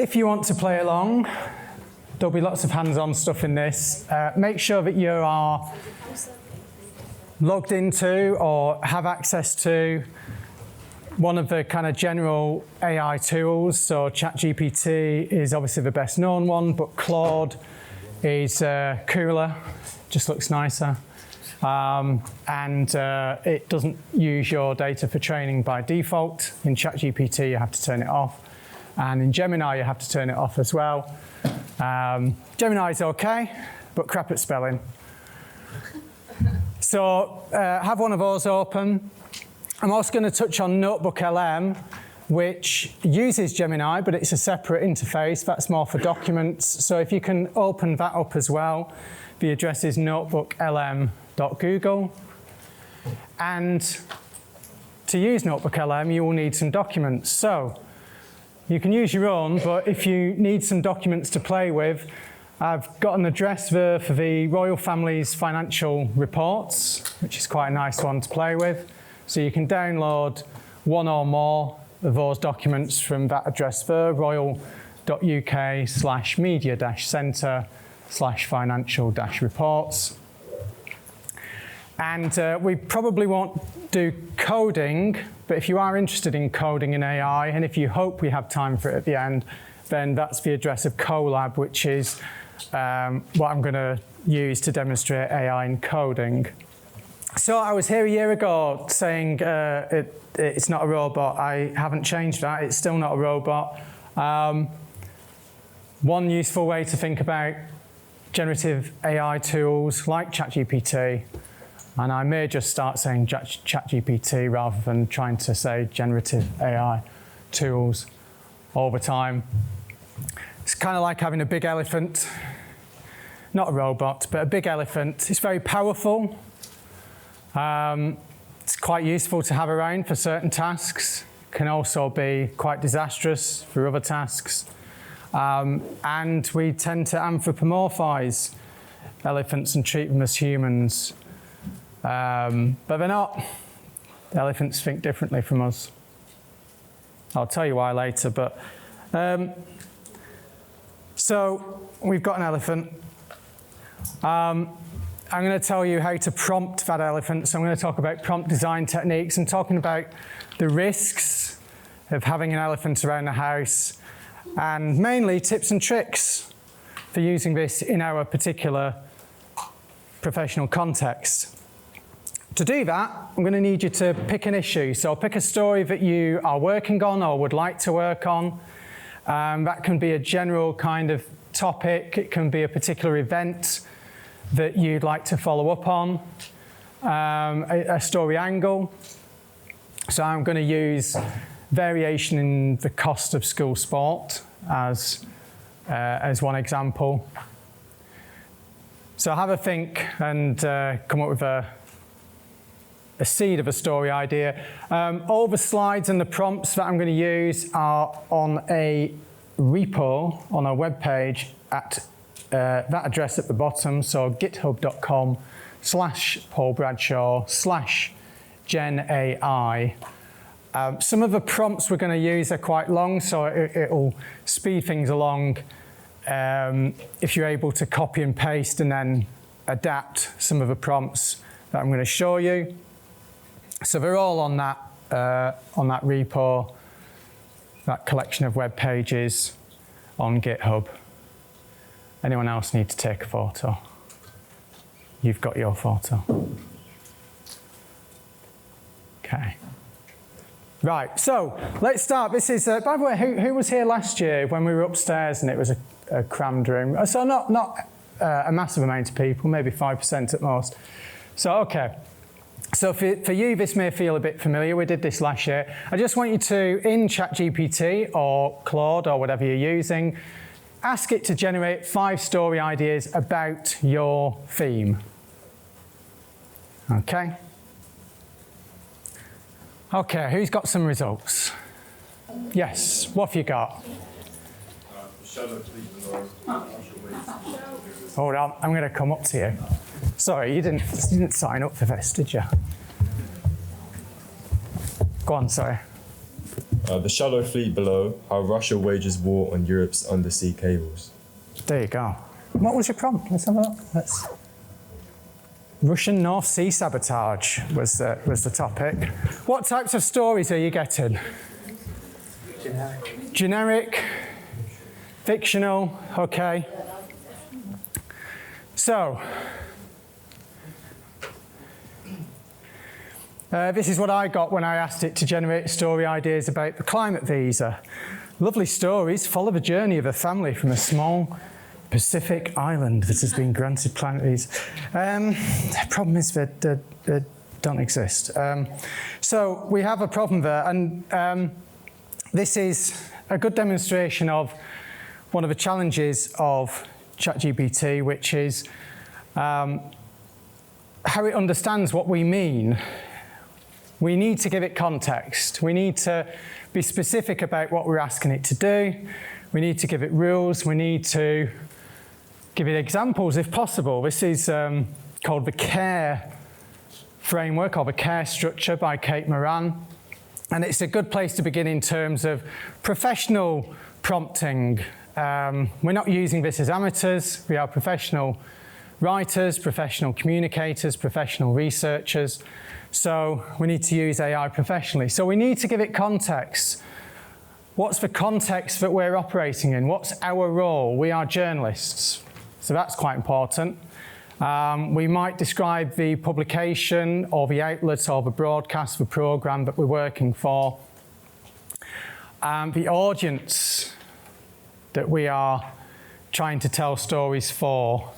if you want to play along, there'll be lots of hands-on stuff in this. Make sure that you are logged into or have access to one of the kind of general AI tools. So ChatGPT is obviously the best known one, but Claude is cooler, just looks nicer. And it doesn't use your data for training by default. In ChatGPT, you have to turn it off. And in Gemini, you have to turn it off as well. Gemini is okay, but crap at spelling. So have one of those open. I'm also going to touch on Notebook LM, which uses Gemini, but it's a separate interface. That's more for documents. So if you can open that up as well, the address is notebooklm.google. And to use Notebook LM, you will need some documents. So you can use your own, but if you need some documents to play with, I've got an address there for the royal family's financial reports, which is quite a nice one to play with. So you can download one or more of those documents from that address there, royal.uk/media-centre/financial-reports. And we probably won't do coding, but if you are interested in coding in AI, and if you hope we have time for it at the end, then that's the address of Colab, which is what I'm going to use to demonstrate AI in coding. So I was here a year ago saying it's not a robot. I haven't changed that. It's still not a robot. One useful way to think about generative AI tools like ChatGPT, and I may just start saying ChatGPT rather than trying to say generative AI tools all the time. It's kind of like having a big elephant, not a robot, but a big elephant. It's very powerful. It's quite useful to have around for certain tasks. It can also be quite disastrous for other tasks. And we tend to anthropomorphize elephants and treat them as humans. But they're not. Elephants think differently from us. I'll tell you why later. But so we've got an elephant. I'm going to tell you how to prompt that elephant. So I'm going to talk about prompt design techniques and talking about the risks of having an elephant around the house, and mainly tips and tricks for using this in our particular professional context. To do that, I'm going to need you to pick an issue. So pick a story that you are working on or would like to work on. That can be a general kind of topic. It can be a particular event that you'd like to follow up on, a story angle. So I'm going to use variation in the cost of school sport as one example. So have a think and come up with a seed of a story idea. All the slides and the prompts that I'm going to use are on a repo on our webpage at that address at the bottom, so github.com/Paul Bradshaw/genAI. Some of the prompts we're going to use are quite long, so it'll speed things along if you're able to copy and paste and then adapt some of the prompts that I'm going to show you. So they're all on that repo, that collection of web pages on GitHub. Anyone else need to take a photo? You've got your photo. Okay. Right, so let's start. This is, by the way, who was here last year when we were upstairs and it was a crammed room? So not a massive amount of people, maybe 5% at most. So, okay. So for you, this may feel a bit familiar. We did this last year. I just want you to, in ChatGPT or Claude or whatever you're using, ask it to generate 5 story ideas about your theme. Okay? Okay, who's got some results? Yes, what have you got? Hold on, I'm going to come up to you. Sorry, you didn't sign up for this, did you? Go on, sorry. The shallow fleet below, how Russia wages war on Europe's undersea cables. There you go. What was your prompt? Let's have a look. Russian North Sea sabotage was the topic. What types of stories are you getting? Generic, fictional, okay. So, this is what I got when I asked it to generate story ideas about the climate visa. Lovely stories follow the journey of a family from a small Pacific island that has been granted climate visa. The problem is that they don't exist. So we have a problem there, and this is a good demonstration of one of the challenges of ChatGPT, which is how it understands what we mean. We need to give it context. We need to be specific about what we're asking it to do. We need to give it rules. We need to give it examples if possible. This is called the CARE framework, or the CARE structure by Kate Moran. And it's a good place to begin in terms of professional prompting. We're not using this as amateurs. We are professional writers, professional communicators, professional researchers. So we need to use AI professionally. So we need to give it context. What's the context that we're operating in? What's our role? We are journalists. So that's quite important. We might describe the publication or the outlet or the broadcast, the program that we're working for. The audience that we are trying to tell stories for.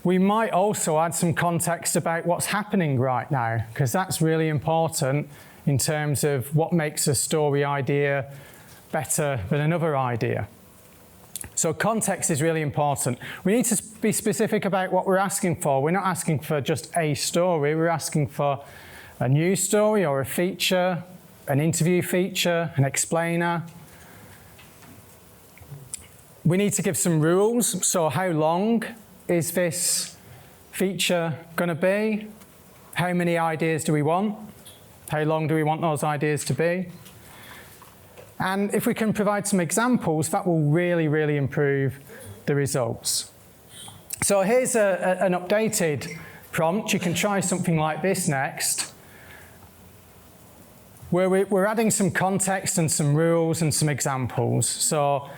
We might also add some context about what's happening right now, because that's really important in terms of what makes a story idea better than another idea. So context is really important. We need to be specific about what we're asking for. We're not asking for just a story. We're asking for a news story or a feature, an interview feature, an explainer. We need to give some rules. So how long is this feature going to be? How many ideas do we want? How long do we want those ideas to be? And if we can provide some examples, that will really, really improve the results. So here's an updated prompt. You can try something like this next, where we're adding some context and some rules and some examples. So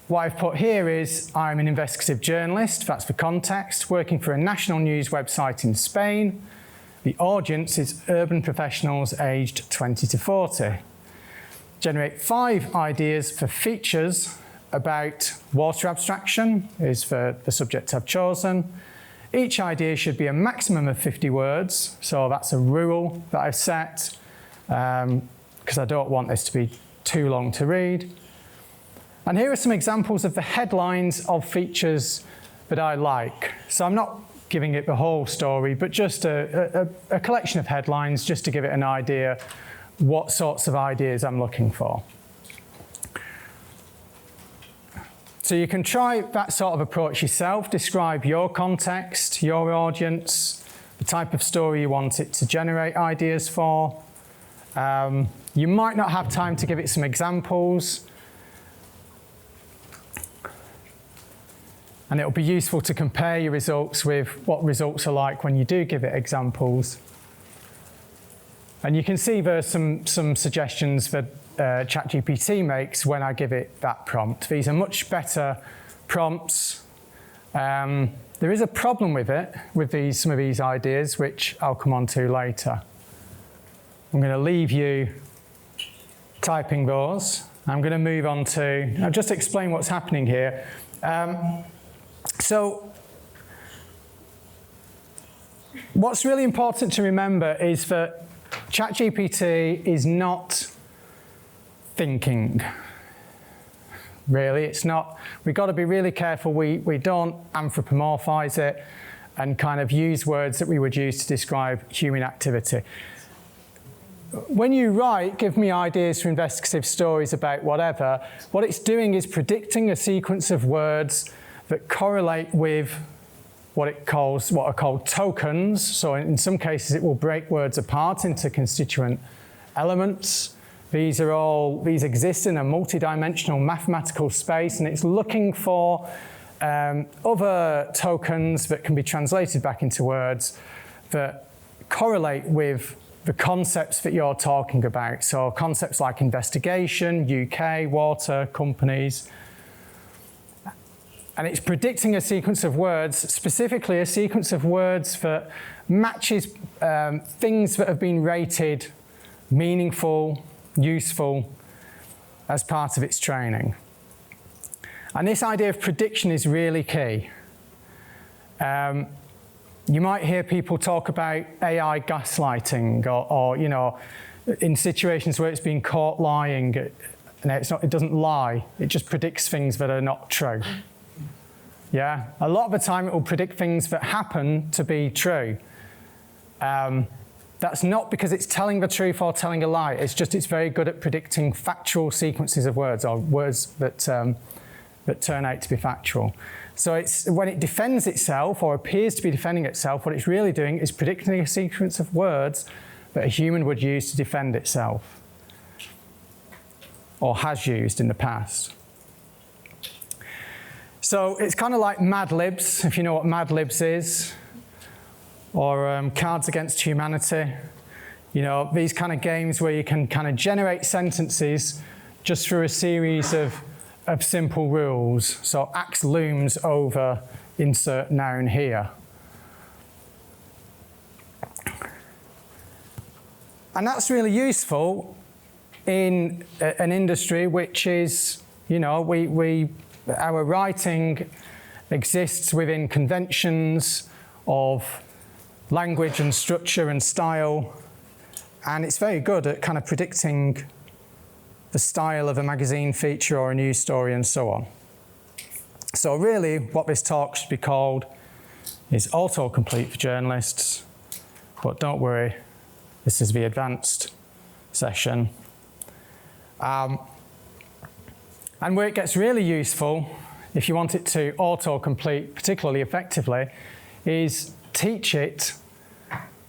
what I've put here is, I'm an investigative journalist, that's for context, working for a national news website in Spain. The audience is urban professionals aged 20 to 40. Generate 5 ideas for features about water abstraction, is for the subject I've chosen. Each idea should be a maximum of 50 words, so that's a rule that I've set, because I don't want this to be too long to read. And here are some examples of the headlines of features that I like. So I'm not giving it the whole story, but just a collection of headlines just to give it an idea what sorts of ideas I'm looking for. So you can try that sort of approach yourself, describe your context, your audience, the type of story you want it to generate ideas for. You might not have time to give it some examples, and it'll be useful to compare your results with what results are like when you do give it examples. And you can see there's some suggestions that ChatGPT makes when I give it that prompt. These are much better prompts. There is a problem with it, with some of these ideas, which I'll come on to later. I'm going to leave you typing those. I'm going to move on to, I'll just explain what's happening here. So what's really important to remember is that ChatGPT is not thinking, really. It's not. We've got to be really careful we don't anthropomorphize it and kind of use words that we would use to describe human activity. When you write, give me ideas for investigative stories about whatever, what it's doing is predicting a sequence of words that correlate with what are called tokens. So in some cases, it will break words apart into constituent elements. These exist in a multidimensional mathematical space, and it's looking for other tokens that can be translated back into words that correlate with the concepts that you're talking about. So concepts like investigation, UK, water, companies. And it's predicting a sequence of words, specifically a sequence of words that matches things that have been rated meaningful, useful as part of its training. And this idea of prediction is really key. You might hear people talk about AI gaslighting or you know, in situations where it's been caught lying. It doesn't lie, it just predicts things that are not true. Yeah, a lot of the time it will predict things that happen to be true. That's not because it's telling the truth or telling a lie, it's just it's very good at predicting factual sequences of words or words that turn out to be factual. So when it defends itself or appears to be defending itself, what it's really doing is predicting a sequence of words that a human would use to defend itself or has used in the past. So it's kind of like Mad Libs, if you know what Mad Libs is, or Cards Against Humanity. You know, these kind of games where you can kind of generate sentences just through a series of simple rules. So axe looms over insert noun here. And that's really useful in an industry which is, you know, our writing exists within conventions of language and structure and style, and it's very good at kind of predicting the style of a magazine feature or a news story and so on. So really what this talk should be called is autocomplete for journalists, but don't worry, this is the advanced session. And where it gets really useful, if you want it to autocomplete particularly effectively, is teach it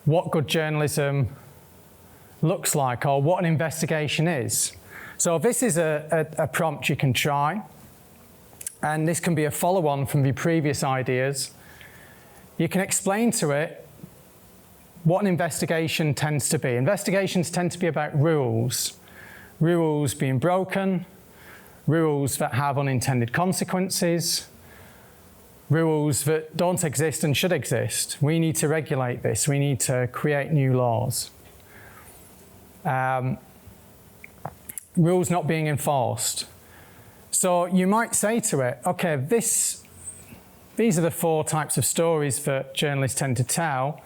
what good journalism looks like or what an investigation is. So this is a prompt you can try, and this can be a follow-on from the previous ideas. You can explain to it what an investigation tends to be. Investigations tend to be about rules being broken, rules that have unintended consequences, rules that don't exist and should exist. We need to regulate this. We need to create new laws. Rules not being enforced. So you might say to it, okay, these are the 4 types of stories that journalists tend to tell.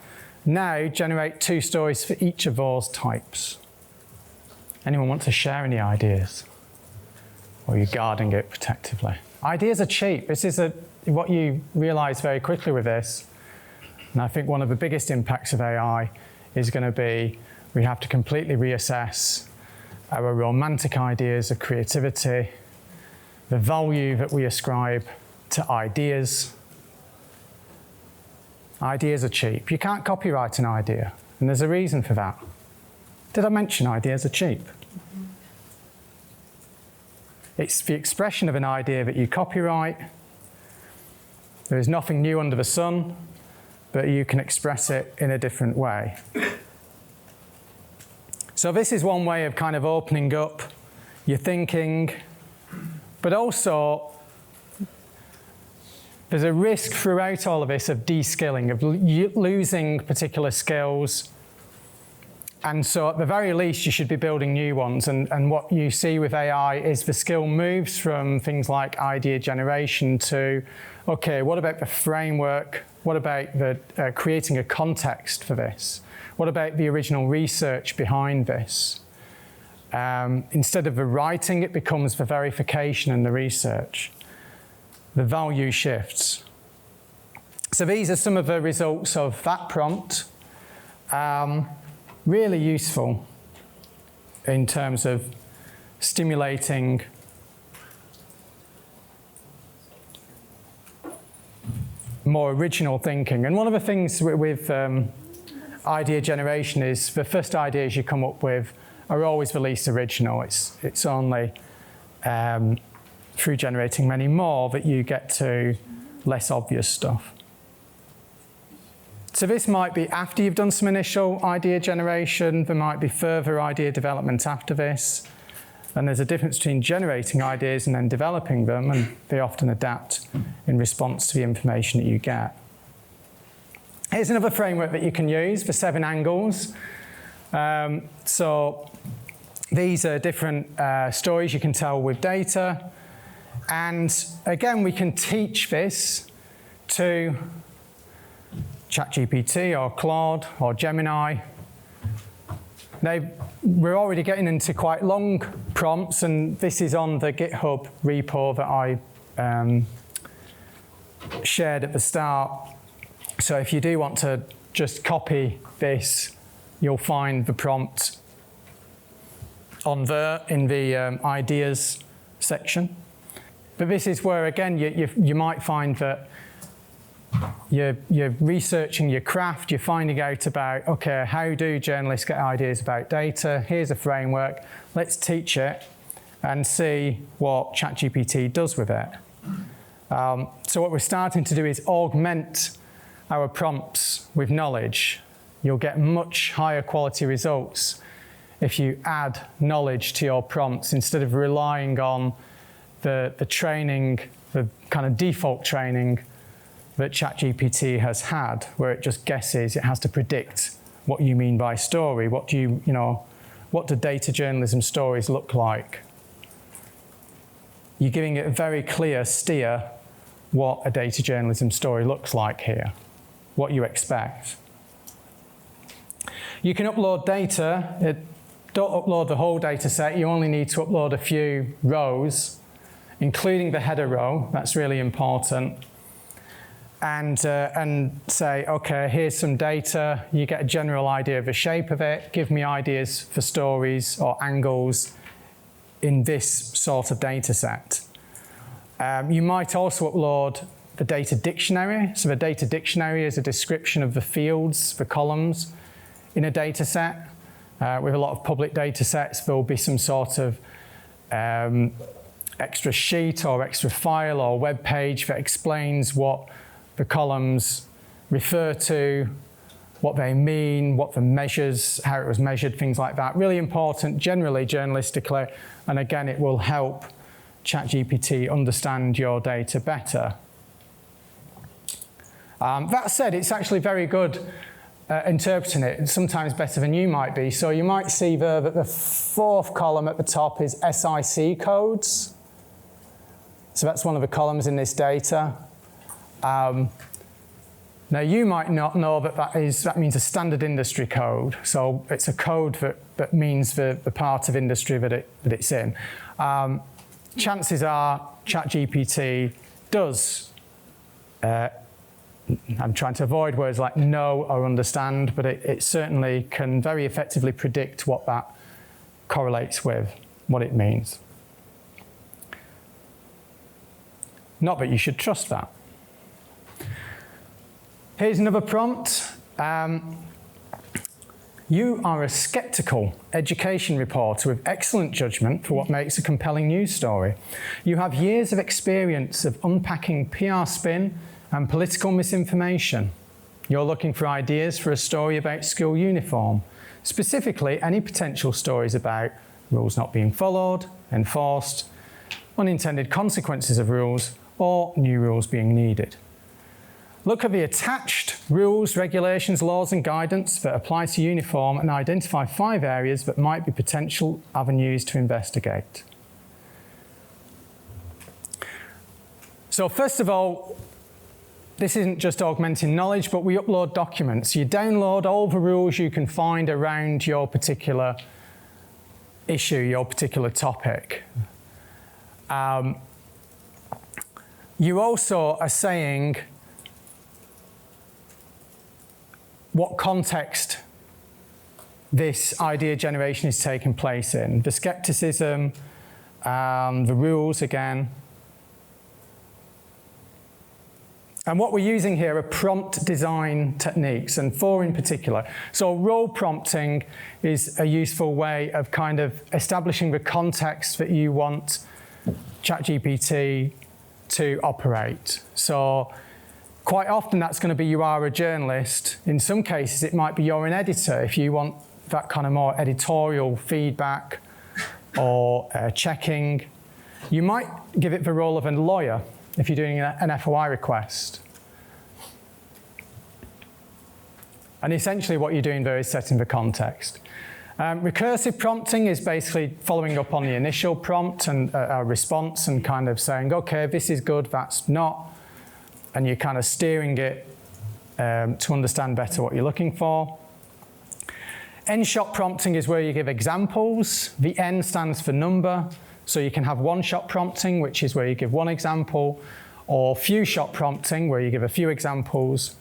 Now generate 2 stories for each of those types. Anyone want to share any ideas? Or are you guarding it protectively? Ideas are cheap. This is what you realize very quickly with this. And I think one of the biggest impacts of AI is going to be we have to completely reassess our romantic ideas of creativity, the value that we ascribe to ideas. Ideas are cheap. You can't copyright an idea, and there's a reason for that. Did I mention ideas are cheap? It's the expression of an idea that you copyright. There is nothing new under the sun, but you can express it in a different way. So this is one way of kind of opening up your thinking, but also there's a risk throughout all of this of de-skilling, of losing particular skills. And so at the very least, you should be building new ones. And what you see with AI is the skill moves from things like idea generation to, okay, what about the framework? What about the creating a context for this? What about the original research behind this? Instead of the writing, it becomes the verification and the research. The value shifts. So these are some of the results of that prompt. Really useful in terms of stimulating more original thinking. And one of the things with idea generation is the first ideas you come up with are always released original. It's only through generating many more that you get to less obvious stuff. So this might be after you've done some initial idea generation. There might be further idea development after this. And there's a difference between generating ideas and then developing them, and they often adapt in response to the information that you get. Here's another framework that you can use for 7 angles. So these are different stories you can tell with data. And again, we can teach this to ChatGPT or Claude or Gemini. We're already getting into quite long prompts, and this is on the GitHub repo that I shared at the start. So if you do want to just copy this, you'll find the prompt on there in the ideas section. But this is where, again, you might find that you're researching your craft, you're finding out about, okay, how do journalists get ideas about data? Here's a framework, let's teach it and see what ChatGPT does with it. So what we're starting to do is augment our prompts with knowledge. You'll get much higher quality results if you add knowledge to your prompts instead of relying on the training, the kind of default training that ChatGPT has had, where it just guesses, it has to predict what you mean by story. What do what do data journalism stories look like? You're giving it a very clear steer what a data journalism story looks like here, what you expect. You can upload data. Don't upload the whole data set. You only need to upload a few rows, including the header row. That's really important. And say, okay, here's some data. You get a general idea of the shape of it. Give me ideas for stories or angles in this sort of data set. You might also upload the data dictionary. So the data dictionary is a description of the fields, the columns in a data set. With a lot of public data sets, there will be some sort of extra sheet or extra file or web page that explains what the columns refer to, what they mean, what the measures, how it was measured, things like that. Really important, generally journalistically, and again, it will help ChatGPT understand your data better. That said, it's actually very good interpreting it, sometimes better than you might be. So you might see there that the 4th column at the top is SIC codes. So that's one of the columns in this data. Now you might not know that means a standard industry code. So it's a code that means the part of industry that it's in. Chances are ChatGPT does, I'm trying to avoid words like know or understand, but it certainly can very effectively predict what that correlates with, what it means. Not that you should trust that. Here's another prompt. You are a skeptical education reporter with excellent judgment for what makes a compelling news story. You have years of experience of unpacking PR spin and political misinformation. You're looking for ideas for a story about school uniform, specifically any potential stories about rules not being followed, enforced, unintended consequences of rules, or new rules being needed. Look at the attached rules, regulations, laws and guidance that apply to uniform and identify 5 areas that might be potential avenues to investigate. So first of all, this isn't just augmenting knowledge, but we upload documents. You download all the rules you can find around your particular issue, your particular topic. You also are saying what context this idea generation is taking place in. The skepticism, the rules again. And what we're using here are prompt design techniques, and 4 in particular. So role prompting is a useful way of kind of establishing the context that you want ChatGPT to operate. So quite often that's going to be you are a journalist. In some cases it might be you're an editor if you want that kind of more editorial feedback or checking. You might give it the role of a lawyer if you're doing an FOI request. And essentially what you're doing there is setting the context. Recursive prompting is basically following up on the initial prompt and a response and kind of saying, okay, this is good, that's not. And you're kind of steering it to understand better what you're looking for. N-shot prompting is where you give examples. The N stands for number. So you can have one-shot prompting, which is where you give one example, or few-shot prompting, where you give a few examples.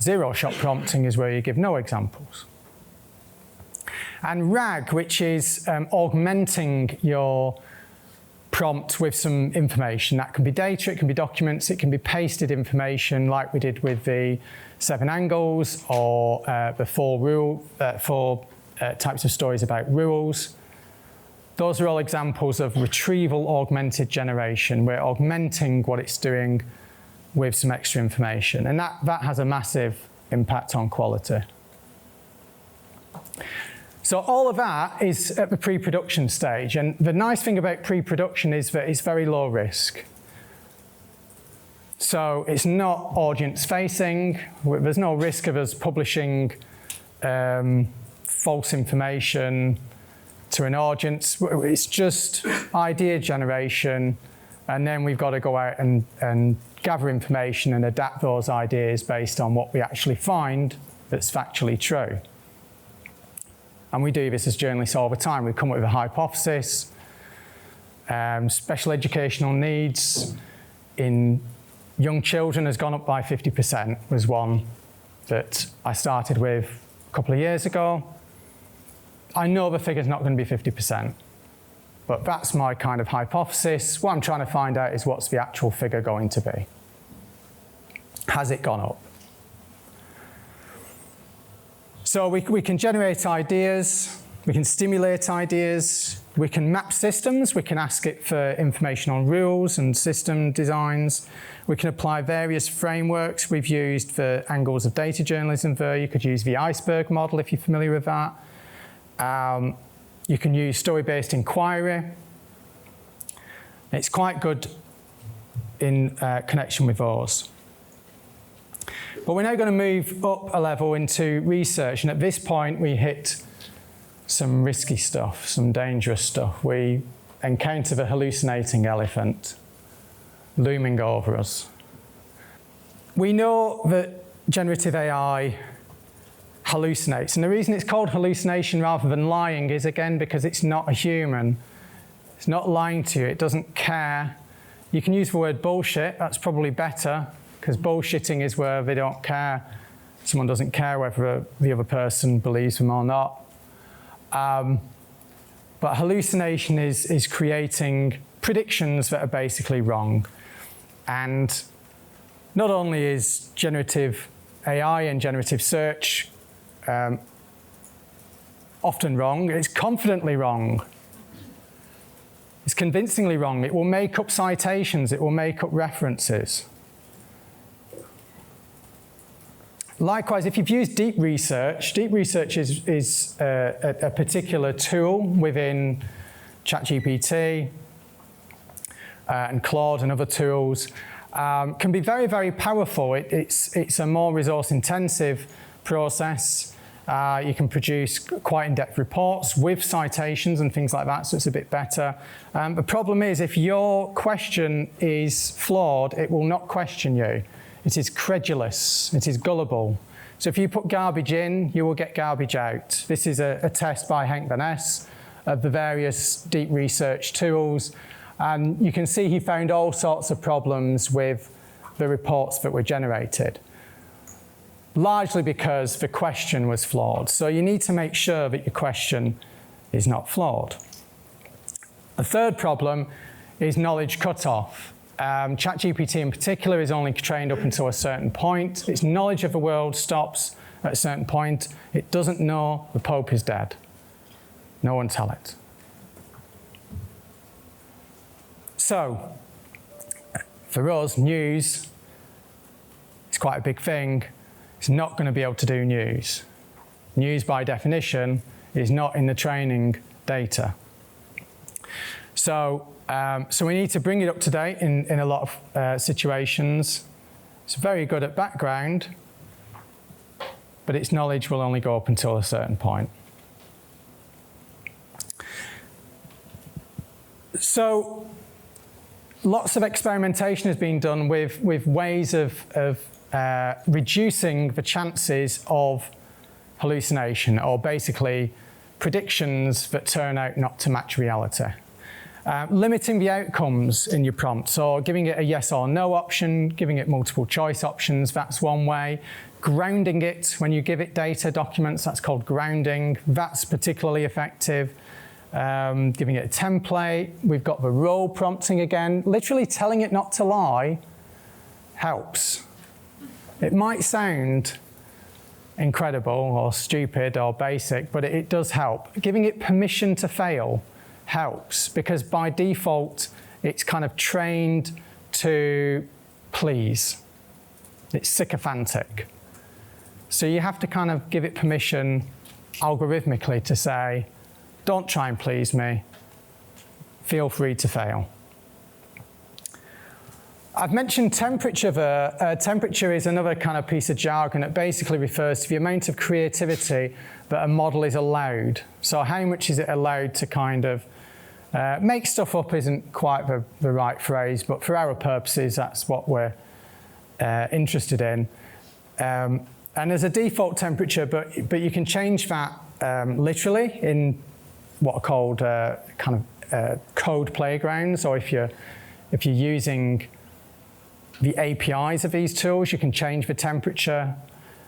Zero-shot prompting is where you give no examples. And RAG, which is augmenting your prompt with some information. That can be data, it can be documents, it can be pasted information like we did with the 7 angles or the 4 types of stories about rules. Those are all examples of retrieval augmented generation. We're augmenting what it's doing with some extra information. And that has a massive impact on quality. So all of that is at the pre-production stage. And the nice thing about pre-production is that it's very low risk. So it's not audience facing. There's no risk of us publishing false information to an audience. It's just idea generation, and then we've got to go out and gather information and adapt those ideas based on what we actually find that's factually true. And we do this as journalists all the time. We come up with a hypothesis. Special educational needs in young children has gone up by 50%, was one that I started with a couple of years ago. I know the figure's not going to be 50%, but that's my kind of hypothesis. What I'm trying to find out is what's the actual figure going to be. Has it gone up? So we can generate ideas, we can stimulate ideas, we can map systems, we can ask it for information on rules and system designs. We can apply various frameworks. We've used the angles of data journalism there. You could use the iceberg model if you're familiar with that. You can use story-based inquiry. It's quite good in connection with those. But we're now going to move up a level into research, and at this point we hit some risky stuff, some dangerous stuff. We encounter the hallucinating elephant looming over us. We know that generative AI hallucinates, and the reason it's called hallucination rather than lying is, again, because it's not a human. It's not lying to you, it doesn't care. You can use the word bullshit, that's probably better, because bullshitting is where they don't care. Someone doesn't care whether the other person believes them or not. But hallucination is creating predictions that are basically wrong. And not only is generative AI and generative search often wrong, it's confidently wrong. It's convincingly wrong. It will make up citations, it will make up references. Likewise, if you've used deep research is a particular tool within ChatGPT and Claude and other tools. Can be very, very powerful. It's a more resource-intensive process. You can produce quite in-depth reports with citations and things like that, so it's a bit better. The problem is, if your question is flawed, it will not question you. It is credulous, it is gullible. So if you put garbage in, you will get garbage out. This is a test by Henk van Es of the various deep research tools. And you can see he found all sorts of problems with the reports that were generated, largely because the question was flawed. So you need to make sure that your question is not flawed. A third problem is knowledge cutoff. ChatGPT in particular is only trained up until a certain point. Its knowledge of the world stops at a certain point. It doesn't know the Pope is dead. No one tell it. So, for us, news is quite a big thing. It's not going to be able to do news. News, by definition, is not in the training data. So we need to bring it up to date in a lot of situations. It's very good at background, but its knowledge will only go up until a certain point. So lots of experimentation has been done with ways of reducing the chances of hallucination, or basically predictions that turn out not to match reality. Limiting the outcomes in your prompt, so giving it a yes or no option, giving it multiple choice options, that's one way. Grounding it when you give it data documents, that's called grounding, that's particularly effective. Giving it a template, we've got the role prompting again. Literally telling it not to lie helps. It might sound incredible or stupid or basic, but it does help. Giving it permission to fail helps, because by default, it's kind of trained to please. It's sycophantic. So you have to kind of give it permission algorithmically to say, don't try and please me, feel free to fail. I've mentioned temperature there. Temperature is another kind of piece of jargon that basically refers to the amount of creativity that a model is allowed. So how much is it allowed to kind of make stuff up isn't quite the right phrase, but for our purposes, that's what we're interested in. And there's a default temperature, but you can change that literally in what are called code playgrounds, or if you're using the APIs of these tools, you can change the temperature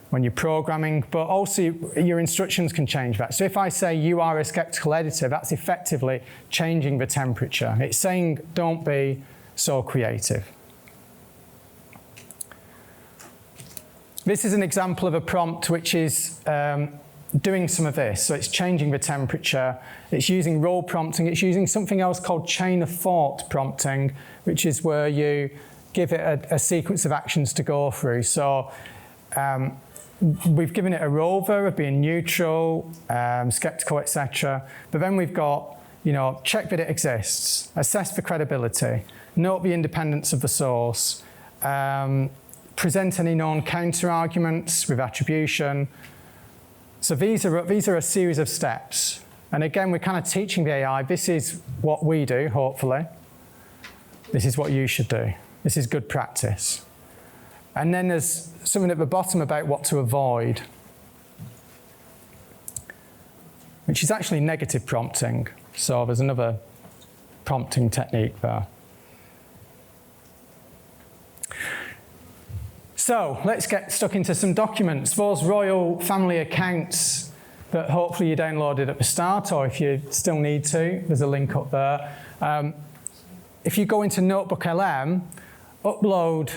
when you're programming, but also your instructions can change that. So if I say you are a skeptical editor, that's effectively changing the temperature. It's saying don't be so creative. This is an example of a prompt which is doing some of this. So it's changing the temperature, it's using role prompting, it's using something else called chain of thought prompting, which is where you give it a sequence of actions to go through. So we've given it a role there of being neutral, skeptical, etc. But then we've got, check that it exists, assess for credibility, note the independence of the source, present any known counter-arguments with attribution. So these are a series of steps. And again, we're kind of teaching the AI, this is what we do, hopefully. This is what you should do. This is good practice. And then there's something at the bottom about what to avoid, which is actually negative prompting. So there's another prompting technique there. So let's get stuck into some documents. Those royal family accounts that hopefully you downloaded at the start, or if you still need to, there's a link up there. If you go into Notebook LM, upload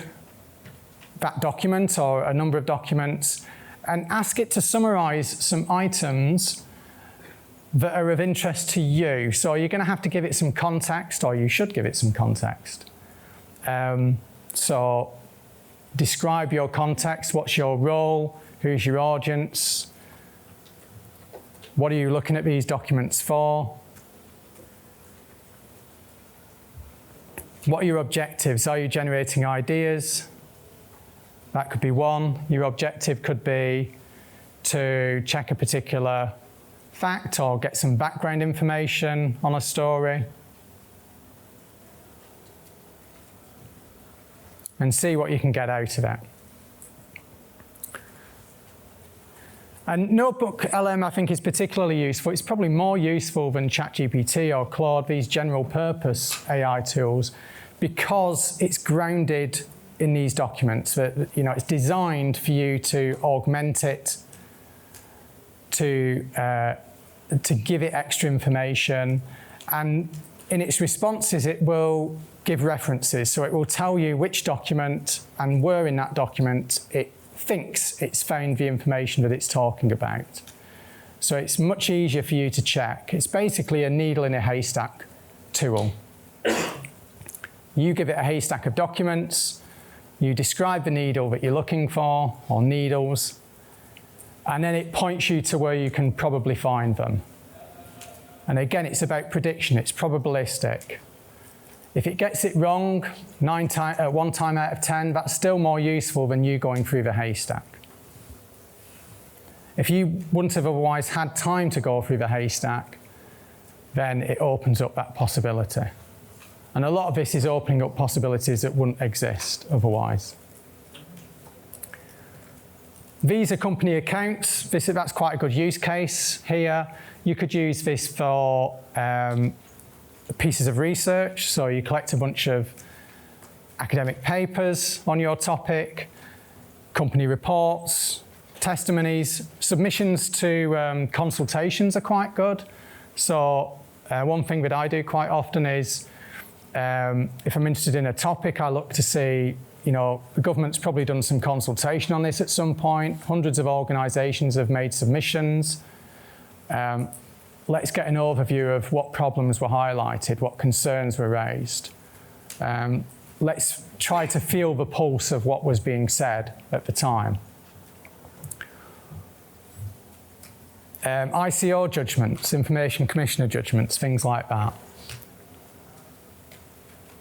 that document or a number of documents and ask it to summarize some items that are of interest to you. So you're going to have to give it some context, or you should give it some context. So describe your context. What's your role? Who's your audience? What are you looking at these documents for? What are your objectives? Are you generating ideas? That could be one. Your objective could be to check a particular fact or get some background information on a story. And see what you can get out of it. And Notebook LM, I think, is particularly useful. It's probably more useful than ChatGPT or Claude, these general purpose AI tools, because it's grounded in these documents. It's designed for you to augment it, to give it extra information, and in its responses, it will give references. So it will tell you which document and where in that document it thinks it's found the information that it's talking about. So it's much easier for you to check. It's basically a needle in a haystack tool. You give it a haystack of documents, you describe the needle that you're looking for, or needles, and then it points you to where you can probably find them. And again, it's about prediction, it's probabilistic. If it gets it wrong 1 time out of 10, that's still more useful than you going through the haystack. If you wouldn't have otherwise had time to go through the haystack, then it opens up that possibility. And a lot of this is opening up possibilities that wouldn't exist otherwise. These are company accounts. That's quite a good use case here. You could use this for pieces of research. So you collect a bunch of academic papers on your topic, company reports, testimonies, submissions to consultations are quite good. So one thing that I do quite often is if I'm interested in a topic, I look to see, the government's probably done some consultation on this at some point. Hundreds of organisations have made submissions. Let's get an overview of what problems were highlighted, what concerns were raised. Let's try to feel the pulse of what was being said at the time. ICO judgments, Information Commissioner judgments, things like that.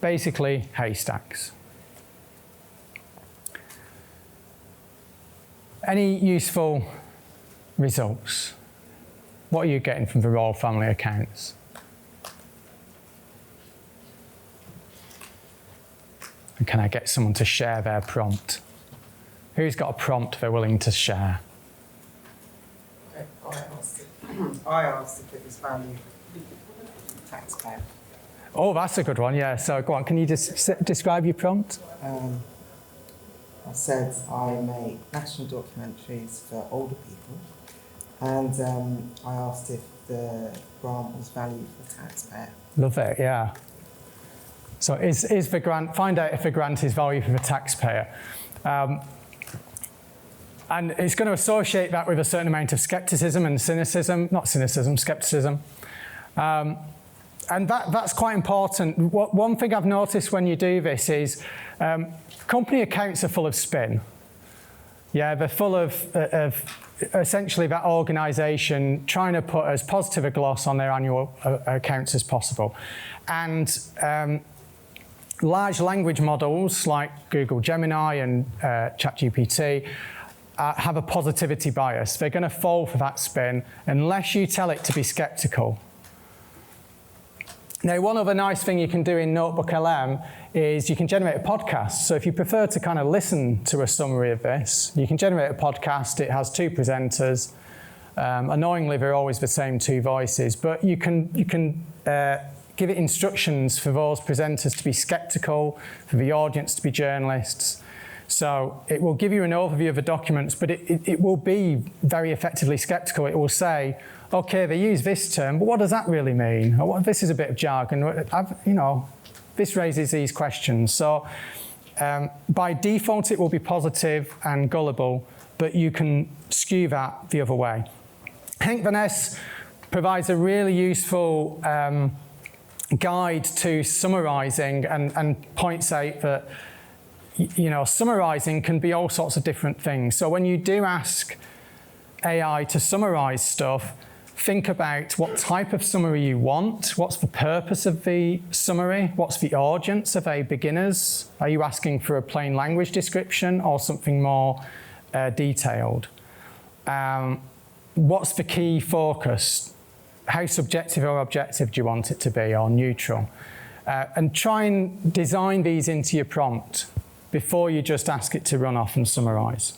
Basically, haystacks. Any useful results? What are you getting from the royal family accounts? And can I get someone to share their prompt? Who's got a prompt they're willing to share? I asked if it was valued taxpayer. Oh, that's a good one, yeah. So go on, can you just describe your prompt? I said I make national documentaries for older people, and I asked if the grant was valued for taxpayer. Love it, yeah. So is the grant, find out if the grant is valued for the taxpayer. And it's going to associate that with a certain amount of skepticism and cynicism, not cynicism, skepticism. And that's quite important. One thing I've noticed when you do this is company accounts are full of spin. Yeah, they're full of essentially that organisation trying to put as positive a gloss on their annual accounts as possible. And large language models like Google Gemini and ChatGPT have a positivity bias. They're going to fall for that spin unless you tell it to be skeptical. Now, one other nice thing you can do in Notebook LM is you can generate a podcast. So if you prefer to kind of listen to a summary of this, you can generate a podcast. It has 2 presenters. Annoyingly, they're always the same 2 voices, but you can give it instructions for those presenters to be skeptical, for the audience to be journalists. So it will give you an overview of the documents, but it will be very effectively skeptical. It will say, okay, they use this term, but what does that really mean? Or what, this is a bit of jargon. This raises these questions. So by default, it will be positive and gullible, but you can skew that the other way. Henk van Es provides a really useful guide to summarising and points out that summarising can be all sorts of different things. So when you do ask AI to summarise stuff, think about what type of summary you want. What's the purpose of the summary? What's the audience? Are they beginners? Are you asking for a plain language description or something more detailed? What's the key focus? How subjective or objective do you want it to be, or neutral? And try and design these into your prompt before you just ask it to run off and summarise.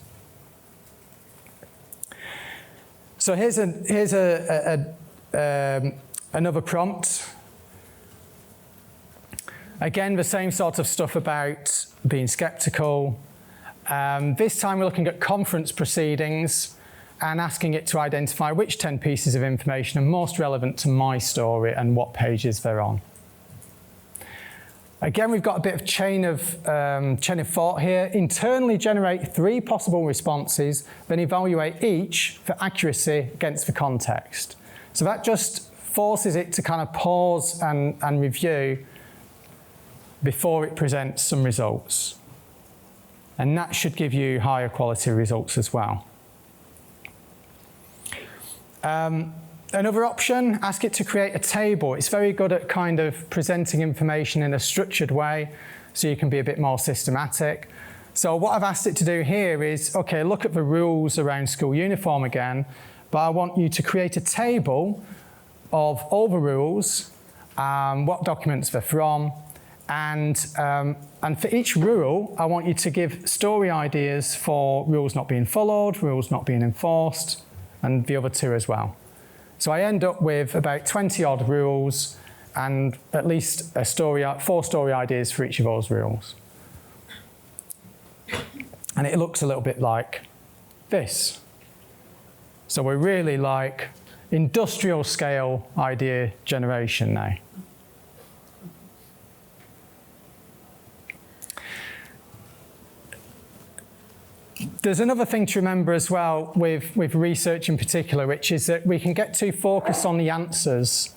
So here's another prompt. Again, the same sort of stuff about being skeptical. This time we're looking at conference proceedings and asking it to identify which 10 pieces of information are most relevant to my story and what pages they're on. Again, we've got a bit of chain of thought here. Internally generate 3 possible responses, then evaluate each for accuracy against the context. So that just forces it to kind of pause and review before it presents some results. And that should give you higher quality results as well. Another option, ask it to create a table. It's very good at kind of presenting information in a structured way, so you can be a bit more systematic. So what I've asked it to do here is, okay, look at the rules around school uniform again, but I want you to create a table of all the rules, what documents they're from, and for each rule, I want you to give story ideas for rules not being followed, rules not being enforced, and the other 2 as well. So I end up with about 20 odd rules and at least 4 story ideas for each of those rules. And it looks a little bit like this. So we're really like industrial scale idea generation now. There's another thing to remember as well with research in particular, which is that we can get too focused on the answers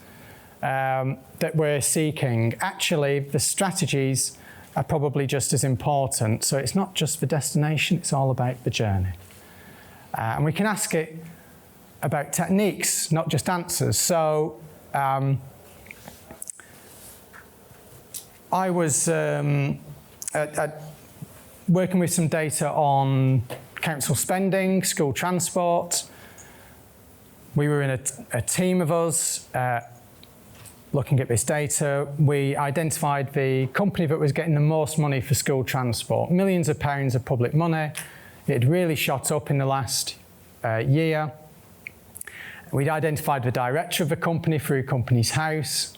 that we're seeking. Actually, the strategies are probably just as important. So it's not just the destination, it's all about the journey. And we can ask it about techniques, not just answers. So I was working with some data on council spending, school transport. We were in a team of us looking at this data. We identified the company that was getting the most money for school transport, millions of pounds of public money. It had really shot up in the last year. We'd identified the director of the company through Companies House,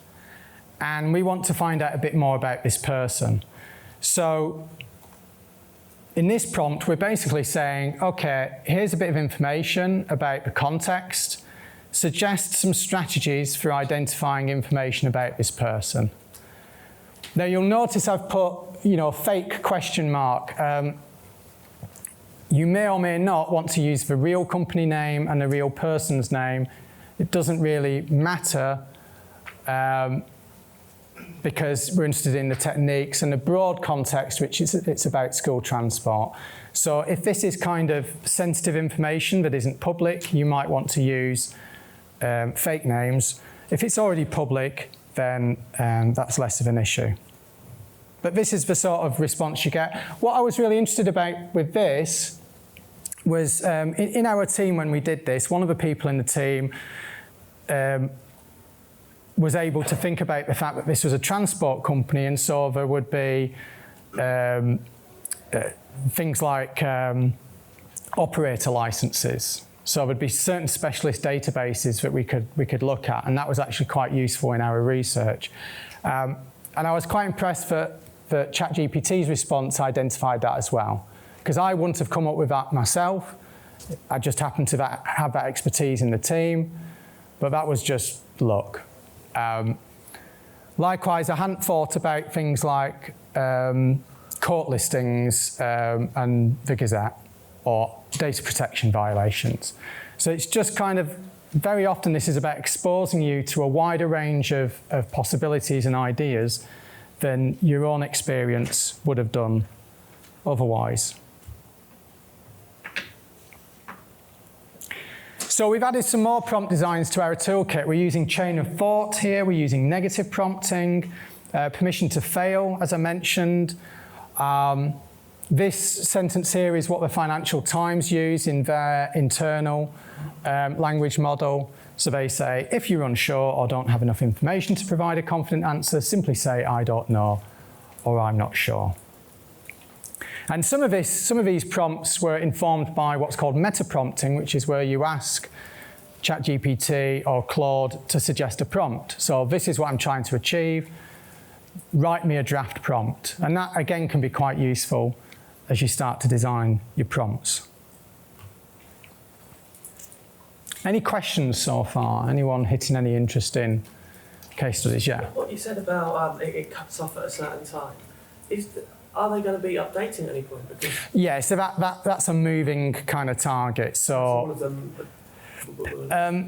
and we want to find out a bit more about this person. So in this prompt, we're basically saying, okay, here's a bit of information about the context. Suggest some strategies for identifying information about this person. Now you'll notice I've put, fake question mark. You may or may not want to use the real company name and the real person's name. It doesn't really matter because we're interested in the techniques and the broad context, which is it's about school transport. So if this is kind of sensitive information that isn't public, you might want to use fake names. If it's already public, then that's less of an issue. But this is the sort of response you get. What I was really interested about with this was in our team when we did this, one of the people in the team was able to think about the fact that this was a transport company, and so there would be things like operator licenses. So there'd be certain specialist databases that we could look at, and that was actually quite useful in our research. And I was quite impressed that ChatGPT's response identified that as well, because I wouldn't have come up with that myself. I just happened to have that expertise in the team, but that was just luck. Likewise, I hadn't thought about things like court listings and the Gazette or data protection violations. So it's just kind of, very often this is about exposing you to a wider range of possibilities and ideas than your own experience would have done otherwise. So we've added some more prompt designs to our toolkit. We're using chain of thought here, we're using negative prompting, permission to fail, as I mentioned. This sentence here is what the Financial Times use in their internal language model. So they say, if you're unsure or don't have enough information to provide a confident answer, simply say, I don't know, or I'm not sure. And some of these prompts were informed by what's called meta-prompting, which is where you ask ChatGPT or Claude to suggest a prompt. So this is what I'm trying to achieve. Write me a draft prompt. And that, again, can be quite useful as you start to design your prompts. Any questions so far? Anyone hitting any interesting case studies, yeah. What you said about it cuts off at a certain time, are they going to be updating at any point? Because Yeah, so that's a moving kind of target. So all of them.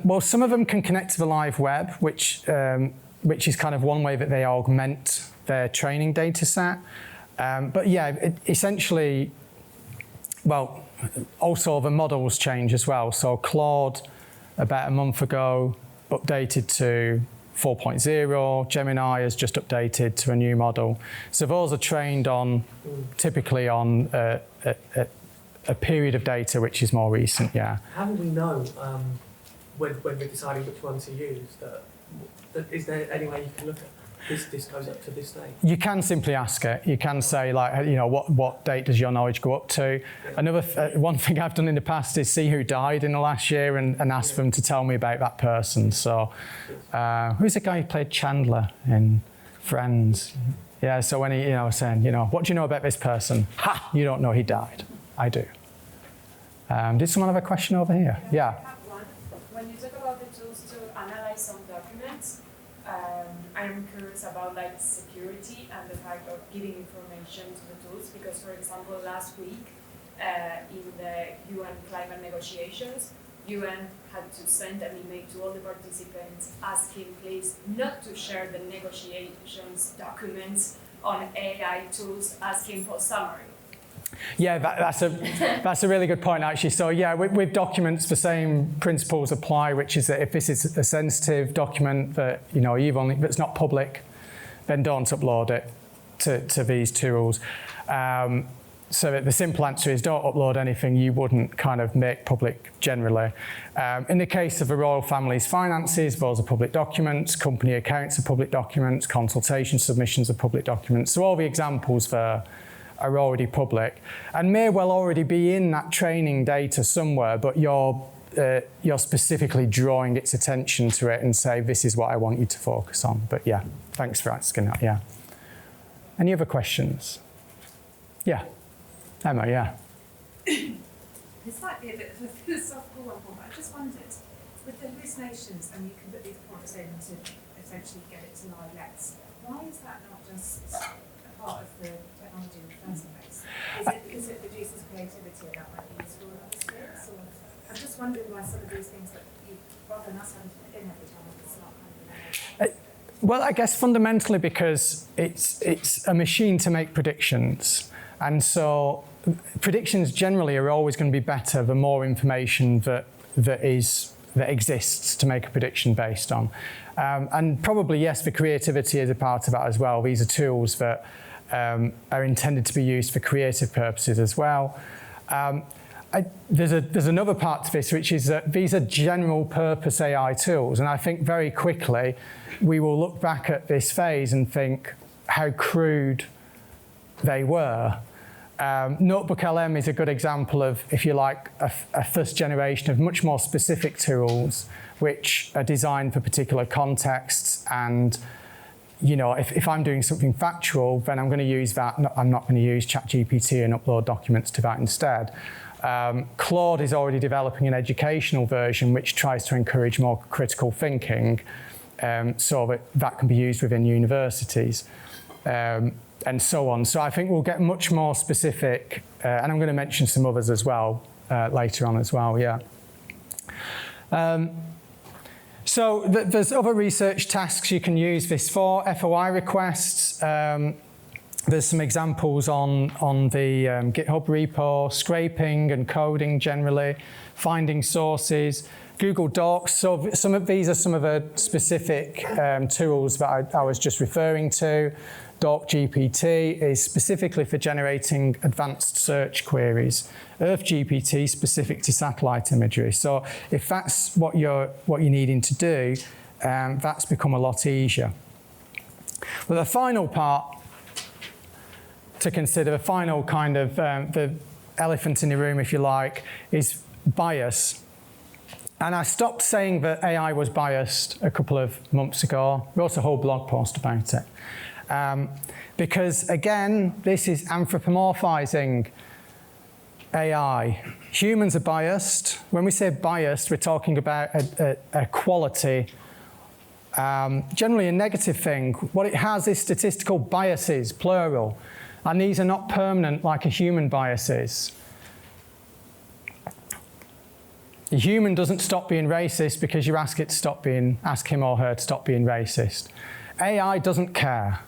well, some of them can connect to the live web, which is kind of one way that they augment their training data set. But yeah, essentially, well, also the models change as well. So Claude, about a month ago, updated to 4.0. Gemini has just updated to a new model. So those are trained on, typically on a period of data which is more recent, yeah. How do we know when we're deciding which one to use? Is there any way you can look at this goes up to this date? You can simply ask it. You can say, like, you know, what date does your knowledge go up to? Another one thing I've done in the past is see who died in the last year and ask them to tell me about that person. So who's the guy who played Chandler in Friends? Yeah, so when he, you know, saying, you know, what do you know about this person? Ha! You don't know he died. I do. Did someone have a question over here? Yeah. I have one. When you talk about the tools to analyze some documents, I'm curious about like security and the fact of giving information to the tools, because for example last week in the UN climate negotiations, UN had to send an email to all the participants asking please not to share the negotiations documents on AI tools, asking for summary. Yeah, that's a really good point, actually. So yeah, with documents, the same principles apply, which is that if this is a sensitive document that, you know, that's not public, then don't upload it to these tools. So the simple answer is don't upload anything you wouldn't kind of make public generally. In the case of the royal family's finances, those are public documents, company accounts are public documents, consultation submissions are public documents. So all the examples there are already public and may well already be in that training data somewhere, but you're specifically drawing its attention to it and say, this is what I want you to focus on. But yeah, thanks for asking that, yeah. Any other questions? Yeah, Emma, yeah. This might be a bit of a philosophical one, but I just wondered, with the hallucinations, and you can put these prompts in to essentially get it to lie less, why is that not just a part of the technology in the first place? Is it because it reduces creativity and that might be useful in other spheres? Or I'm just wondering why some of these things that you, rather than us having to put in every time, it's not kind of well, I guess fundamentally because it's a machine to make predictions. And so predictions generally are always going to be better the more information that exists to make a prediction based on. And probably, yes, the creativity is a part of that as well. These are tools that are intended to be used for creative purposes as well. There's another part to this, which is that these are general purpose AI tools. And I think very quickly we will look back at this phase and think how crude they were. Notebook LM is a good example of, if you like, a first generation of much more specific tools which are designed for particular contexts. And, you know, if I'm doing something factual, then I'm going to use that. I'm not going to use ChatGPT and upload documents to that instead. Claude is already developing an educational version which tries to encourage more critical thinking so that can be used within universities. And so on. So I think we'll get much more specific, and I'm going to mention some others as well later on as well, yeah. So there's other research tasks you can use this for, FOI requests. There's some examples on the GitHub repo, scraping and coding generally, finding sources, Google Docs. So some of these are some of the specific tools that I was just referring to. DocGPT is specifically for generating advanced search queries. EarthGPT specific to satellite imagery. So if that's what you're needing to do, that's become a lot easier. But the final part to consider, the final kind of the elephant in the room, if you like, is bias. And I stopped saying that AI was biased a couple of months ago. I wrote a whole blog post about it. Because again, this is anthropomorphizing AI. Humans are biased. When we say biased, we're talking about a quality Generally a negative thing. What it has is statistical biases, plural, and these are not permanent like a human bias is. A human doesn't stop being racist because you ask him or her to stop being racist. AI doesn't care.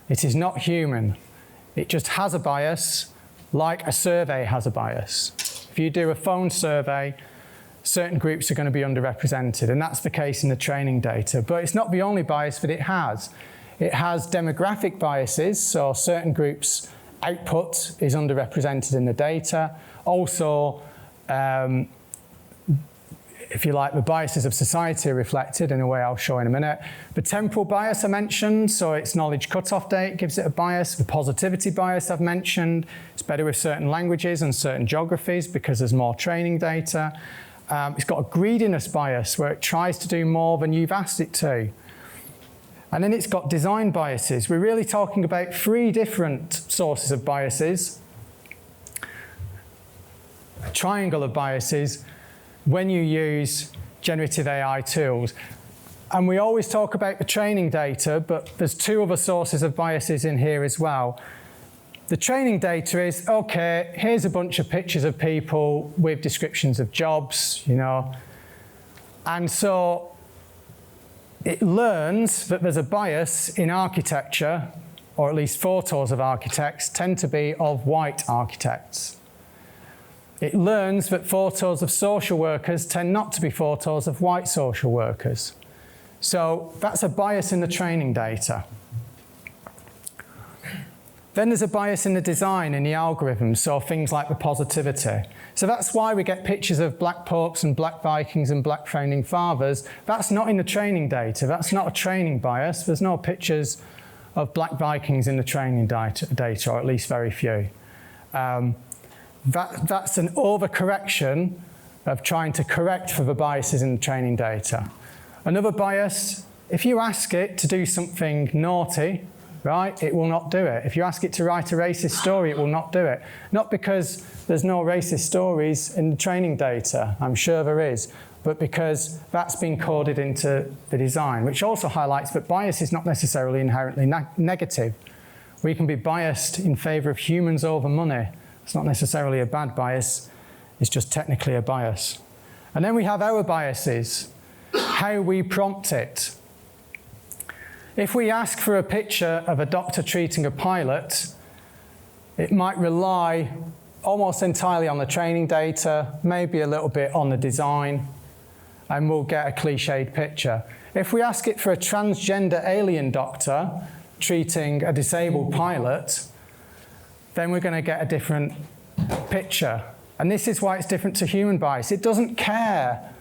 It is not human. It just has a bias, like a survey has a bias. If you do a phone survey, certain groups are going to be underrepresented, and that's the case in the training data. But it's not the only bias that it has. It has demographic biases, so certain groups' output is underrepresented in the data. Also, if you like, the biases of society are reflected in a way I'll show in a minute. The temporal bias I mentioned, so its knowledge cutoff date gives it a bias. The positivity bias I've mentioned, it's better with certain languages and certain geographies because there's more training data. It's got a greediness bias where it tries to do more than you've asked it to. And then it's got design biases. We're really talking about 3 different sources of biases. A triangle of biases when you use generative AI tools. And we always talk about the training data, but there's 2 other sources of biases in here as well. The training data is, okay, here's a bunch of pictures of people with descriptions of jobs, you know. And so it learns that there's a bias in architecture, or at least photos of architects tend to be of white architects. It learns that photos of social workers tend not to be photos of white social workers. So that's a bias in the training data. Then there's a bias in the design, in the algorithms, so things like the positivity. So that's why we get pictures of black popes and black Vikings and black founding fathers. That's not in the training data. That's not a training bias. There's no pictures of black Vikings in the training data, or at least very few. That's an overcorrection of trying to correct for the biases in the training data. Another bias, if you ask it to do something naughty, right, it will not do it. If you ask it to write a racist story, it will not do it. Not because there's no racist stories in the training data, I'm sure there is, but because that's been coded into the design, which also highlights that bias is not necessarily inherently negative. We can be biased in favour of humans over money. It's not necessarily a bad bias, it's just technically a bias. And then we have our biases, how we prompt it. If we ask for a picture of a doctor treating a pilot, it might rely almost entirely on the training data, maybe a little bit on the design, and we'll get a cliched picture. If we ask it for a transgender alien doctor treating a disabled pilot, then we're going to get a different picture. And this is why it's different to human bias. It doesn't care.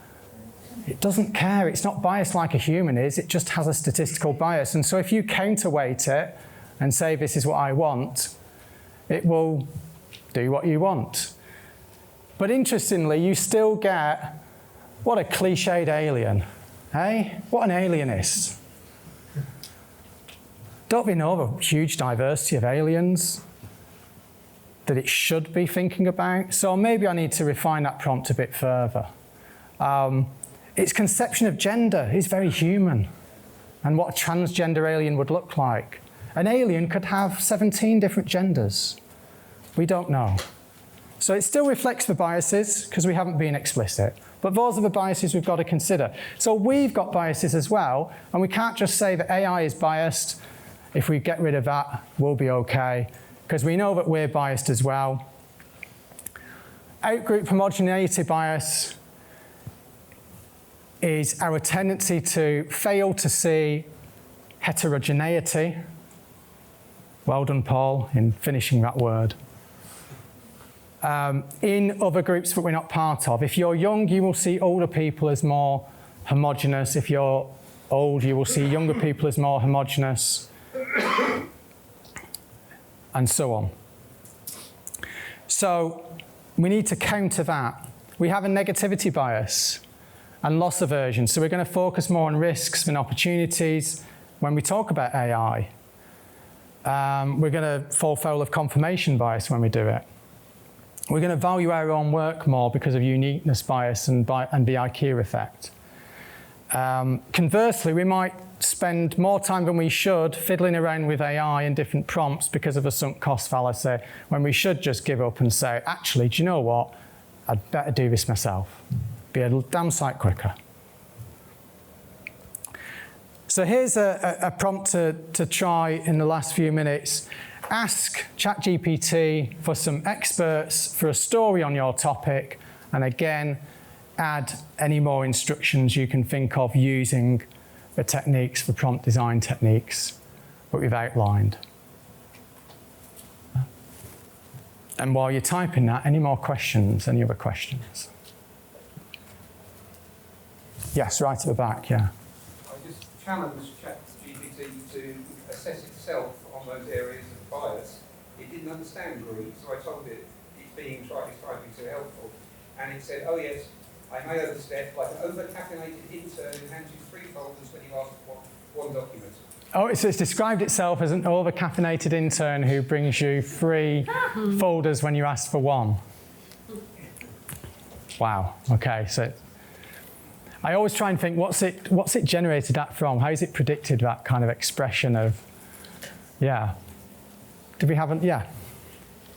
It doesn't care. It's not biased like a human is. It just has a statistical bias. And so if you counterweight it and say, this is what I want, it will do what you want. But interestingly, you still get, what a cliched alien. Hey? What an alienist. Don't we know the huge diversity of aliens that it should be thinking about? So maybe I need to refine that prompt a bit further. Its conception of gender is very human, and what a transgender alien would look like. An alien could have 17 different genders. We don't know. So it still reflects the biases because we haven't been explicit. But those are the biases we've got to consider. So we've got biases as well, and we can't just say that AI is biased. If we get rid of that, we'll be okay, because we know that we're biased as well. Outgroup homogeneity bias is our tendency to fail to see heterogeneity. Well done, Paul, in finishing that word. In other groups that we're not part of. If you're young, you will see older people as more homogeneous. If you're old, you will see younger people as more homogeneous, and so on. So we need to counter that. We have a negativity bias and loss aversion. So we're going to focus more on risks than opportunities when we talk about AI. We're going to fall foul of confirmation bias when we do it. We're going to value our own work more because of uniqueness bias and the IKEA effect. Conversely, we might spend more time than we should fiddling around with AI and different prompts because of a sunk cost fallacy, when we should just give up and say, actually, do you know what? I'd better do this myself. Be a damn sight quicker. So here's a prompt to try in the last few minutes. Ask ChatGPT for some experts for a story on your topic, and again, add any more instructions you can think of using the techniques for prompt design techniques that we've outlined. And while you're typing that, any more questions? Any other questions? Yes, right at the back, yeah. I just challenged ChatGPT to assess itself on those areas of bias. It didn't understand Greek, so I told it it's trying to be too helpful. And it said, oh yes, I may overstep, like an over-caffeinated intern who hands you 3 folders when you ask for one document. Oh, so it's described itself as an over-caffeinated intern who brings you 3 folders when you ask for 1. Wow, okay, so I always try and think, what's it generated that from? How is it predicted that kind of expression of, yeah. Do we have, yeah.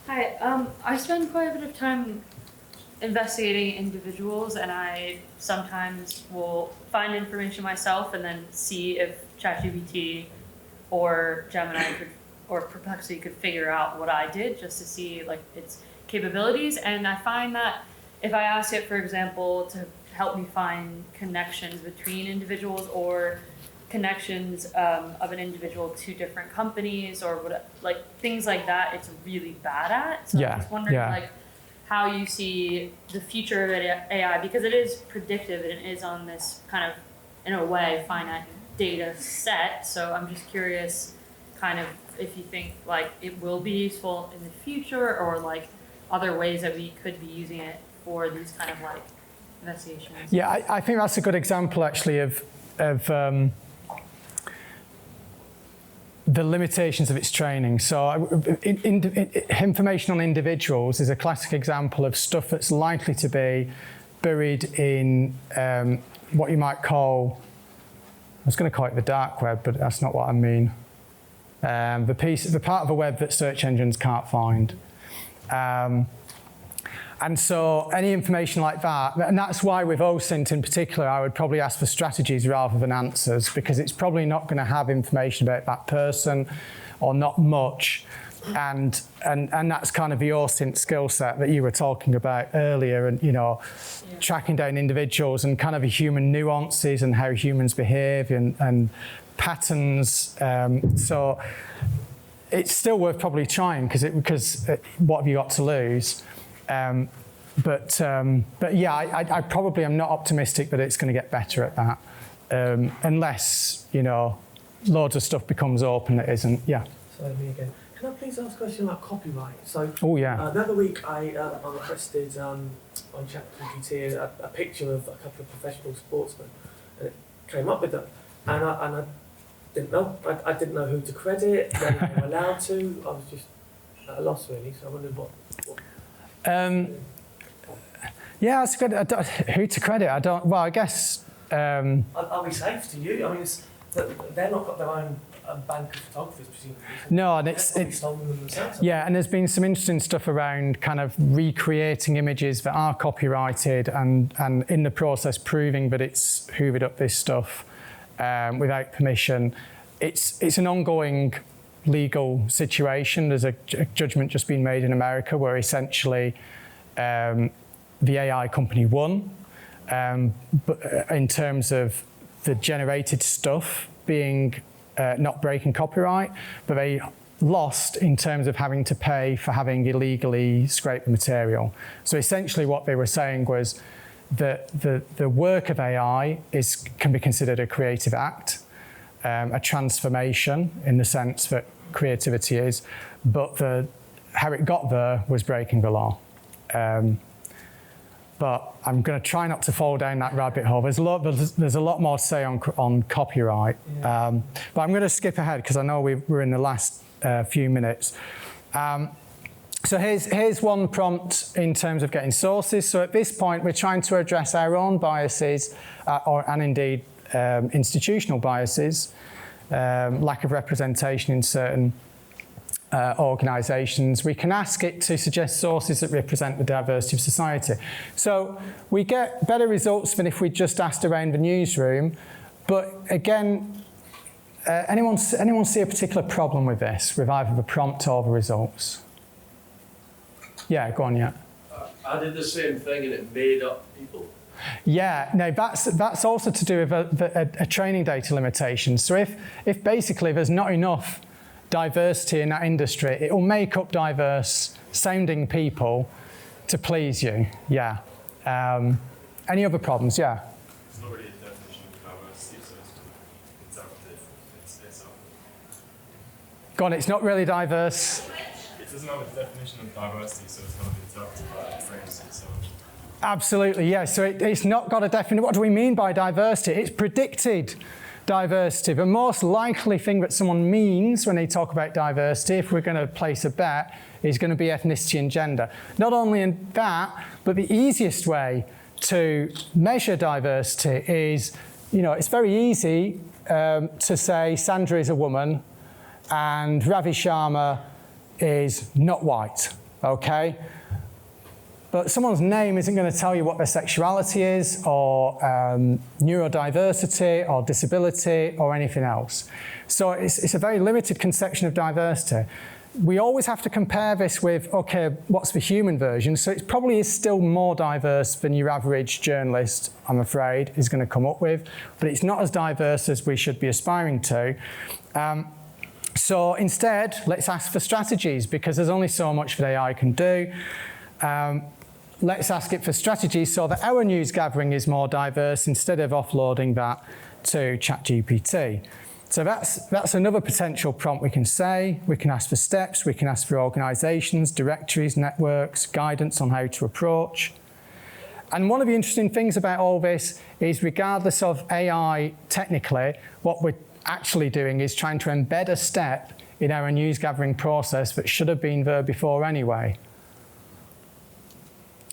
Hi, I spend quite a bit of time investigating individuals, and I sometimes will find information myself and then see if ChatGPT or Gemini or Perplexity could figure out what I did, just to see like its capabilities. And I find that if I ask it, for example, to help me find connections between individuals or connections of an individual to different companies or what, like things like that, it's really bad at. So Yeah, I'm just wondering yeah. like how you see the future of AI, because it is predictive and it is on this kind of, in a way, finite data set. So I'm just curious kind of if you think like it will be useful in the future, or like other ways that we could be using it for these kind of like investigations. Yeah, I think that's a good example actually of the limitations of its training. So information on individuals is a classic example of stuff that's likely to be buried in what you might call, I was going to call it the dark web, but that's not what I mean. The part of the web that search engines can't find. And so any information like that, and that's why with OSINT in particular, I would probably ask for strategies rather than answers, because it's probably not going to have information about that person or not much. And that's kind of the OSINT skill set that you were talking about earlier, and tracking down individuals and kind of the human nuances and how humans behave and patterns. So it's still worth probably trying because what have you got to lose? But yeah, I probably am not optimistic that it's going to get better at that, unless loads of stuff becomes open that isn't. Yeah. So me again. Can I please ask a question about copyright? So Oh yeah. the other week I requested on ChatGPT a picture of a couple of professional sportsmen, and it came up with them, and I didn't know. I didn't know who to credit, whether they were allowed to. I was just at a loss really. So I wondered what yeah, that's good. Who to credit? I don't. Well, I guess. Are we safe to you? I mean, they're not got their own bank of photographers, presumably. No, and it's stolen them themselves. yeah, and there's been some interesting stuff around kind of recreating images that are copyrighted and in the process proving that it's hoovered up this stuff without permission. It's an ongoing legal situation. There's a judgment just been made in America where essentially the AI company won, but in terms of the generated stuff being not breaking copyright, but they lost in terms of having to pay for having illegally scraped the material. So essentially what they were saying was that the work of AI can be considered a creative act, a transformation in the sense that creativity is, but how it got there was breaking the law. But I'm going to try not to fall down that rabbit hole. There's a lot more to say on copyright. Yeah. But I'm going to skip ahead because I know we're in the last few minutes. So here's one prompt in terms of getting sources. So at this point, we're trying to address our own biases and indeed institutional biases, lack of representation in certain organisations, we can ask it to suggest sources that represent the diversity of society. So we get better results than if we just asked around the newsroom. But again, anyone see a particular problem with this, with either the prompt or the results? Yeah, go on, yeah. I did the same thing and it made up people. Yeah, no, that's also to do with a training data limitation. So if basically there's not enough diversity in that industry, it will make up diverse sounding people to please you, yeah. Any other problems? Yeah. It's not really a definition of diversity, so it's interpretive. It's Go on, it's not really diverse. It doesn't have a definition of diversity, so it's not interpretive, but it frames it, so. Absolutely, yeah. So it's not got a definition. What do we mean by diversity? It's predicted diversity. The most likely thing that someone means when they talk about diversity, if we're going to place a bet, is going to be ethnicity and gender. Not only in that, but the easiest way to measure diversity is, it's very easy to say Sandra is a woman and Ravi Sharma is not white, okay? But someone's name isn't going to tell you what their sexuality is, or neurodiversity, or disability, or anything else. So it's a very limited conception of diversity. We always have to compare this with, okay, what's the human version? So it probably is still more diverse than your average journalist, I'm afraid, is going to come up with. But it's not as diverse as we should be aspiring to. So instead, let's ask for strategies, because there's only so much that AI can do. Let's ask it for strategies so that our news gathering is more diverse instead of offloading that to ChatGPT. So that's another potential prompt we can say. We can ask for steps, we can ask for organisations, directories, networks, guidance on how to approach. And one of the interesting things about all this is, regardless of AI technically, what we're actually doing is trying to embed a step in our news gathering process that should have been there before anyway.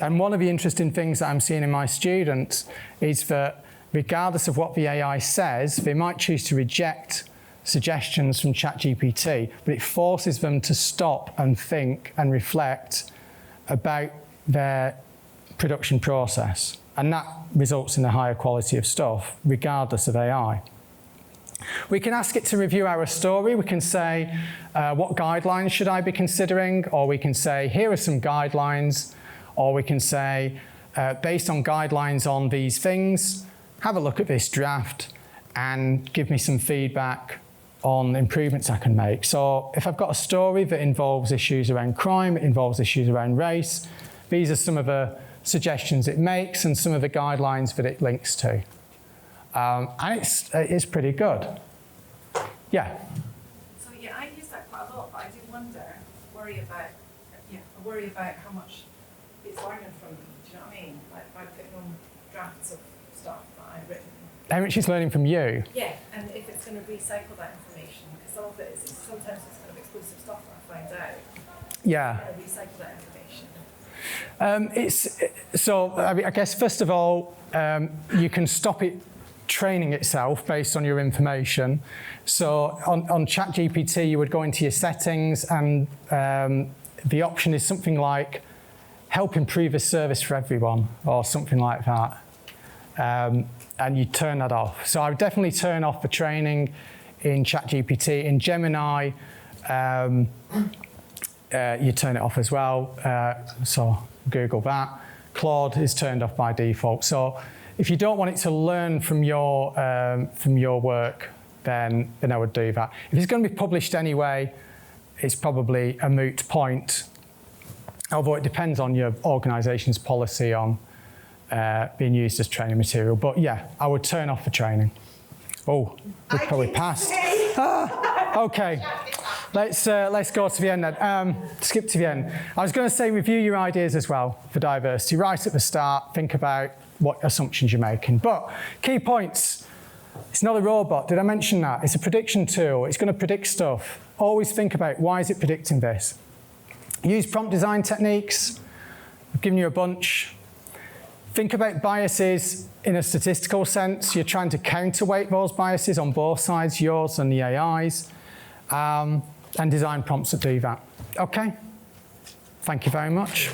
And one of the interesting things that I'm seeing in my students is that regardless of what the AI says, they might choose to reject suggestions from ChatGPT, but it forces them to stop and think and reflect about their production process. And that results in a higher quality of stuff, regardless of AI. We can ask it to review our story. We can say, what guidelines should I be considering? Or we can say, here are some guidelines. Or we can say, based on guidelines on these things, have a look at this draft and give me some feedback on improvements I can make. So if I've got a story that involves issues around crime, it involves issues around race, these are some of the suggestions it makes and some of the guidelines that it links to. And it's pretty good. Yeah? So yeah, I use that quite a lot, but I do worry about how much it's learning from me. Do you know what I mean? Like by putting on drafts of stuff that I've written. How much it's learning from you? Yeah, and if it's going to recycle that information, because some of it is sometimes it's kind of exclusive stuff that I find out. Yeah. Recycle that information. I guess first of all, you can stop it training itself based on your information. So on ChatGPT, you would go into your settings, and the option is something like help improve a service for everyone, or something like that. And you turn that off. So I would definitely turn off the training in ChatGPT. In Gemini, you turn it off as well. So Google that. Claude is turned off by default. So if you don't want it to learn from your work, then I would do that. If it's going to be published anyway, it's probably a moot point. Although it depends on your organisation's policy on being used as training material. But yeah, I would turn off the training. Oh, we've probably passed. Okay, let's go to the end then. Skip to the end. I was going to say review your ideas as well for diversity. Right at the start, think about what assumptions you're making. But key points. It's not a robot. Did I mention that? It's a prediction tool. It's going to predict stuff. Always think about, why is it predicting this? Use prompt design techniques. I've given you a bunch. Think about biases in a statistical sense. You're trying to counterweight those biases on both sides, yours and the AI's, and design prompts to do that. Okay? Thank you very much.